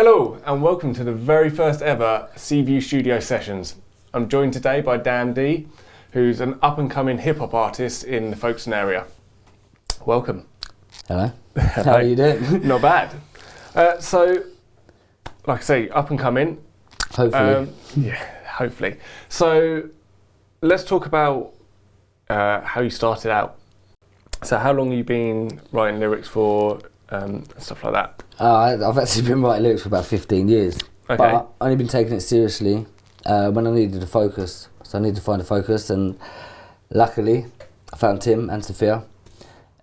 Hello and welcome to the very first ever Seaview Studio sessions. I'm joined today by Dan D, who's an up-and-coming hip-hop artist in the Folkestone area. Welcome. Hello. How are you doing? Not bad. So, like I say, up-and-coming. Hopefully. Hopefully. So, let's talk about how you started out. So, how long have you been writing lyrics for, stuff like that? I've actually been writing lyrics for about 15 years. Okay. But I've only been taking it seriously when I needed a focus. So I needed to find a focus, and luckily I found Tim and Sophia,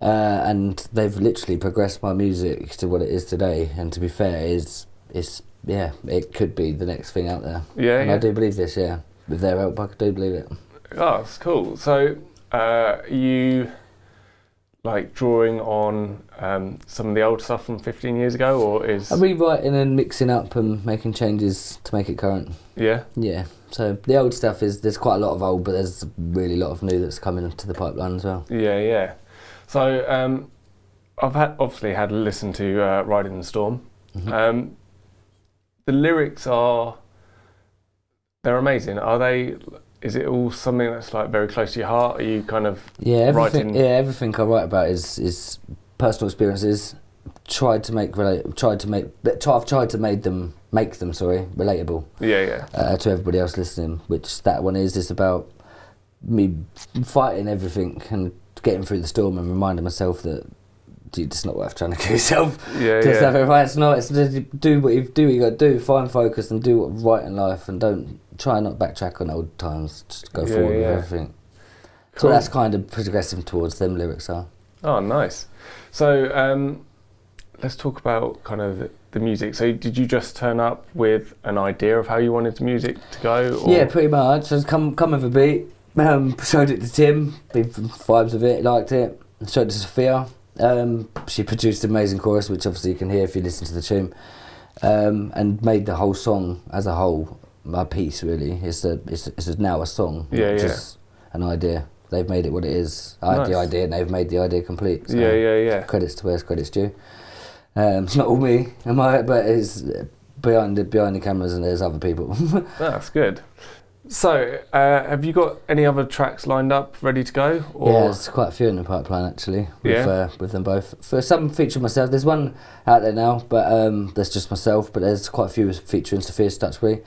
and they've literally progressed my music to what it is today. And to be fair, it could be the next thing out there. Yeah, and I do believe this, with their help, I do believe it. Oh, that's cool. So, you like drawing on some of the old stuff from 15 years ago, or is... I'm rewriting and mixing up and making changes to make it current. Yeah? Yeah. So the old stuff there's quite a lot of old, but there's really a lot of new that's coming into the pipeline as well. Yeah. So I've obviously had a listen to Riding the Storm. Mm-hmm. The lyrics they're amazing. Is it all something that's like very close to your heart? Are you kind of writing? Yeah, everything I write about is personal experiences. I've tried to make them relatable. Yeah. To everybody else listening, which that one is. It's about me fighting everything and getting through the storm and reminding myself that it's not worth trying to kill yourself. Just have it right. It's not. It's just do what you got to do. Find focus and do what's right in life, and don't try not backtrack on old times. Just go forward with everything. Cool. So that's kind of progressing towards them lyrics are. Oh, nice. So let's talk about kind of the music. So did you just turn up with an idea of how you wanted the music to go? Or? Yeah, pretty much. Just come with a beat. Showed it to Tim. Big vibes of it. Liked it. Showed it to Sophia. She produced an amazing chorus, which obviously you can hear if you listen to the tune, and made the whole song as a whole a piece. Really, it's now a song, not just an idea. They've made it what it is. I had the idea, and they've made the idea complete. So Yeah. Credits to where credits due. It's not all me, but it's behind the cameras, and there's other people. That's good. So, have you got any other tracks lined up, ready to go? Or? Yeah, there's quite a few in the pipeline actually, with them both. For some featuring myself, there's one out there now, but there's just myself, but there's quite a few featuring Sophia Stutchbury.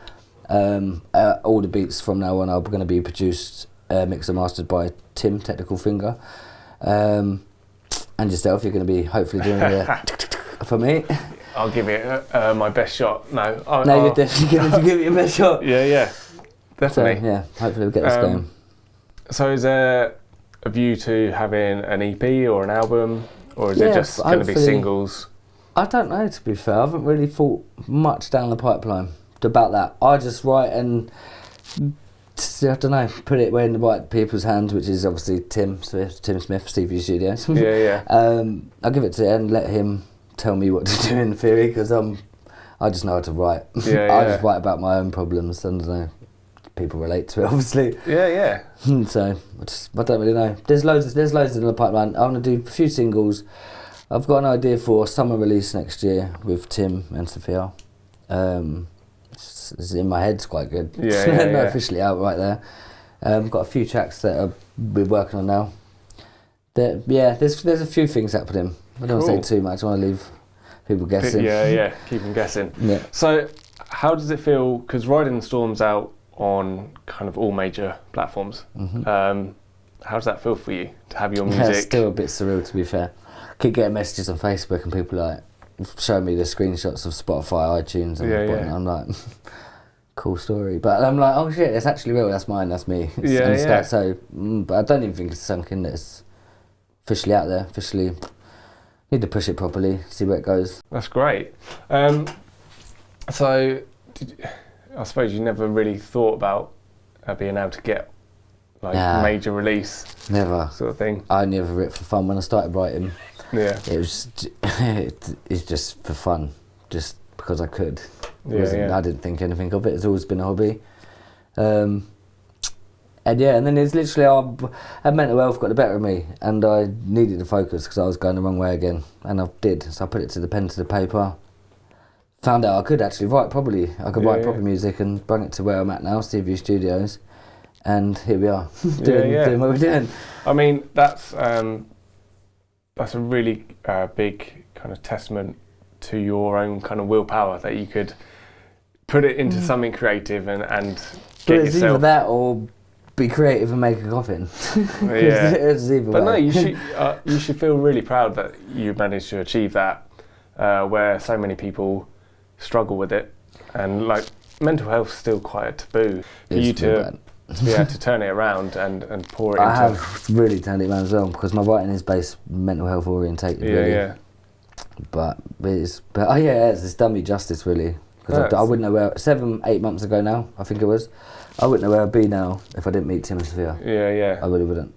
All the beats from now on are going to be produced, mixed and mastered by Tim, Technical Finger. And yourself, you're going to be hopefully doing it for me. I'll give it my best shot. You're definitely going to give it your best shot. Yeah. Definitely. So, hopefully we'll get this going. So is there a view to having an EP or an album, or is it just going to be singles? I don't know, to be fair. I haven't really thought much down the pipeline about that. I just write and, I don't know, put it in the right people's hands, which is obviously Tim Smith, Seaview Studio. Yeah. I'll give it to him and let him tell me what to do in theory, because I just know how to write. I just write about my own problems, and I don't know. People relate to it, obviously. Yeah. So I don't really know. There's loads in the pipeline. I want to do a few singles. I've got an idea for a summer release next year with Tim and Sophia. It's in my head. It's quite good. Yeah. Not officially out right there. Got a few tracks that we're working on now. There's a few things happening. I don't want to say too much. I want to leave people guessing. Yeah. Keep them guessing. Yeah. So how does it feel? Because Riding the Storm's out on kind of all major platforms. Mm-hmm. How does that feel for you to have your music? It's still a bit surreal, to be fair. I keep getting messages on Facebook and people like showing me the screenshots of Spotify, iTunes, and I'm like, cool story. But I'm like, oh shit, it's actually real. That's mine. That's me. So, but I don't even think it's sunk in. That it's officially out there. Officially, need to push it properly. See where it goes. That's great. So, I suppose you never really thought about being able to get major release, never sort of thing. I only ever wrote for fun. When I started writing, it was it's just for fun, just because I could. I didn't think anything of it. It's always been a hobby. And then it's literally mental health got the better of me, and I needed to focus because I was going the wrong way again, and I did. So I put it to the pen to the paper. found out I could actually write properly. I could write proper yeah. music and bring it to where I'm at now, Seaview Studios, and here we are doing what we're doing. I mean, that's a really big kind of testament to your own kind of willpower that you could put it into something creative and get it's yourself. either that or be creative and make a coffin. Yeah. It's either But way. no, you should feel really proud that you managed to achieve that, where so many people struggle with it, and like mental health is still quite a taboo. For you to be able to turn it around and pour it into. I have really turned it around as well, because my writing is based mental health orientated. Yeah, really. yeah. But it's done me justice really. Because I wouldn't know where 7-8 months ago now, I think it was. I wouldn't know where I'd be now if I didn't meet Tim and Sophia. Yeah, yeah. I really wouldn't.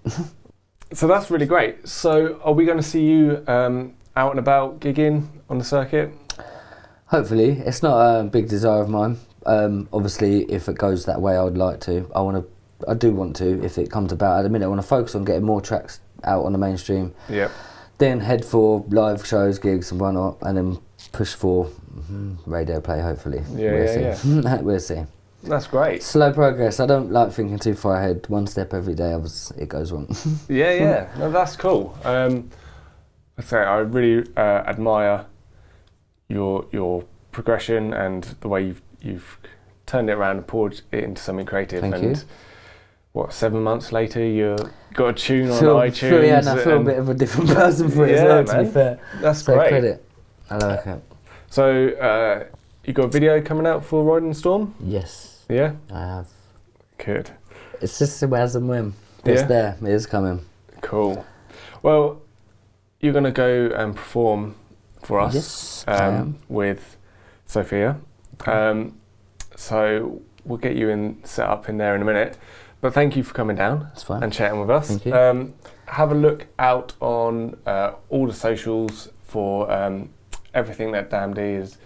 So that's really great. So are we going to see you out and about gigging on the circuit? Hopefully. It's not a big desire of mine. Obviously, if it goes that way, I would like to. I do want to, if it comes about. At the minute, I want to focus on getting more tracks out on the mainstream. Yep. Then head for live shows, gigs and whatnot, and then push for radio play, hopefully. Yeah. We'll see. That's great. Slow progress. I don't like thinking too far ahead. One step every day, it goes wrong. Yeah. No, that's cool. I really admire your progression and the way you've turned it around and poured it into something creative. Thank and you. What, 7 months later, you got a tune on iTunes? I feel a bit of a different person for it as well, to be fair. That's so great. Credit. I like it. So, you got a video coming out for Riding the Storm? Yes. Yeah? I have. Good. It's just a as and when. It's there. It is coming. Cool. Well, you're going to go and perform for us. Yes, I am. With Sophia. Okay. So we'll get you set up in there in a minute. But thank you for coming down and chatting with us. Thank you. Have a look out on all the socials for everything that Dan D is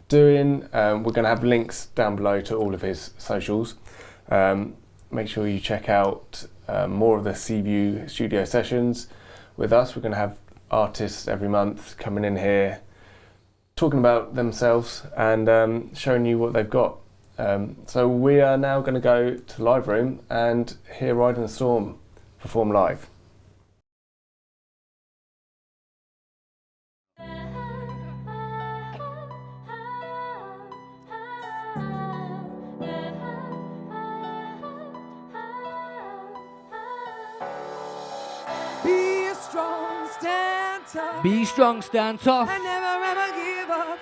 doing. We're going to have links down below to all of his socials. Make sure you check out more of the Seaview Studio sessions with us. We're going to have artists every month coming in here, talking about themselves and showing you what they've got. So we are now going to go to the live room and hear Riding the Storm perform live. Be strong, stand tough. Be strong, stand tough. And never ever give up.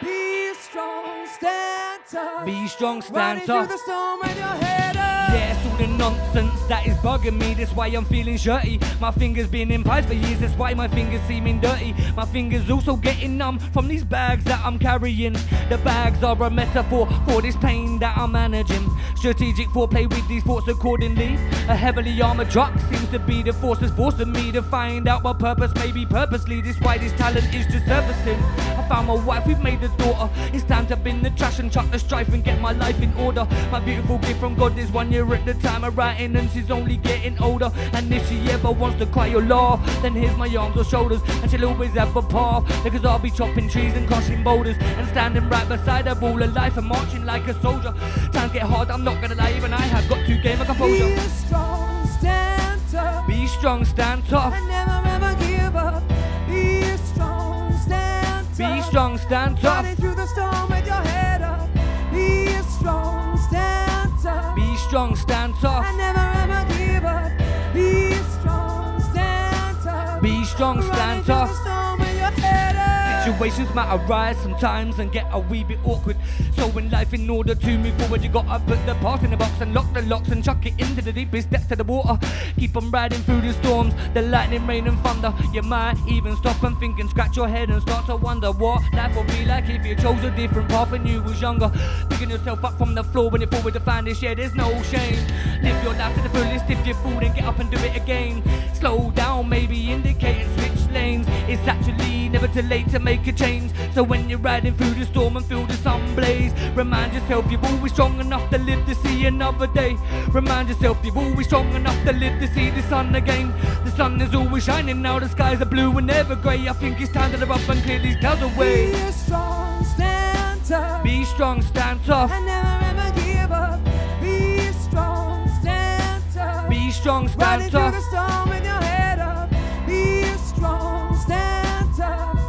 Be strong, stand tough. Be strong, stand Riding tough. through the storm with your head up. Yeah, it's all the nonsense that is bugging me. That's why I'm feeling shirty. My fingers been in pies for years. That's why my fingers seeming dirty. My fingers also getting numb from these bags that I'm carrying. The bags are a metaphor for this pain that I'm managing. Strategic foreplay with these thoughts accordingly. A heavily armored truck seems to be the force that's forcing me to find out my purpose. Maybe purposely, this why this talent is just surfacing. I found my wife, we've made a daughter. It's time to bin the trash and chuck the strife and get my life in order. My beautiful gift from God is 1 year at the time of writing, and she's only getting older. And if she ever wants to cry or laugh, then here's my arms or shoulders, and she'll always have a path. Because I'll be chopping trees and crushing boulders, and standing right beside her all her life and marching like a soldier. Times get hard, I'm not gonna lie, even I have got to gain my composure. Be strong, stand tough. Be strong, stand tough. And never ever give up. Be strong, stand tough. Be strong, stand tough. Riding through the storm with your head up. Be strong, stand tough. Be strong, stand tough. And never ever give up. Be strong, stand tough. Be strong, stand Riding through tough. the storm with your head up. Situations might arise sometimes and get a wee bit awkward. So in life, in order to move forward, you gotta put the past in the box and lock the locks and chuck it into the deepest depths of the water. Keep on riding through the storms, the lightning, rain and thunder. You might even stop and think and scratch your head and start to wonder what life would be like if you chose a different path when you was younger. Picking yourself up from the floor when you fall with the fan this year, there's no shame. Live your life to the fullest. If you fall, then get up and do it again. Slow down, maybe indicate and switch lanes. It's actually never too late to make a change. So when you're riding through the storm and feel the sun blaze, remind yourself you're always strong enough to live to see another day. Remind yourself you're always strong enough to live to see the sun again. The sun is always shining now, the skies are blue and never grey. I think it's time to live up and clear these clouds away. Be strong, stand tough. Be strong, stand tough. And never ever give up. Be strong, stand tough. Be strong, stand Riding through tough. the storm with your head up. Be strong, stand tough.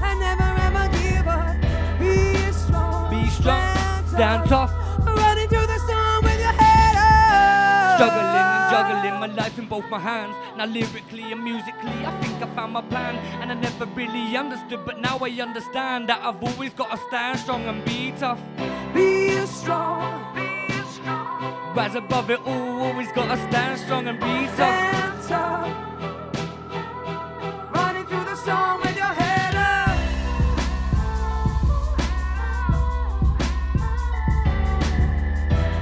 And never ever give up. Be strong, Be strong, stand tough. Running through the storm with your head up. Struggling and juggling my life in both my hands. Now lyrically and musically I think I found my plan. And I never really understood, but now I understand that I've always got to stand strong and be tough. Be strong, Rise above it all, always got to stand strong and be tough. stand tough. Running through the storm with your head up.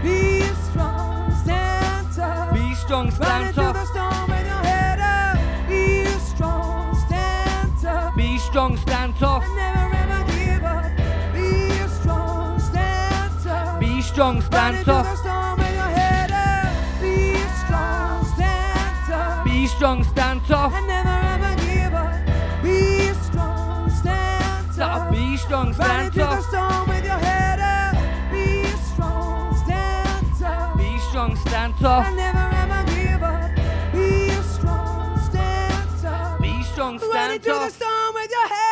Be strong, stand tough. Be strong, Running stand through the tough. storm with your head up. Be strong, stand tough. Be strong, stand tough. And never ever give up. Be strong, stand tough. Be strong, stand Running through the tough. storm with your head up. Be strong, stand tough. Be strong, stand tough. And never ever give up. Be strong, stand tough. Be strong, Running stand through the tough. storm with your head up. Be strong, stand tough. Be strong, stand tough. And never ever give up. Be strong, stand tough. Be strong, Running stand through the tough. storm with your head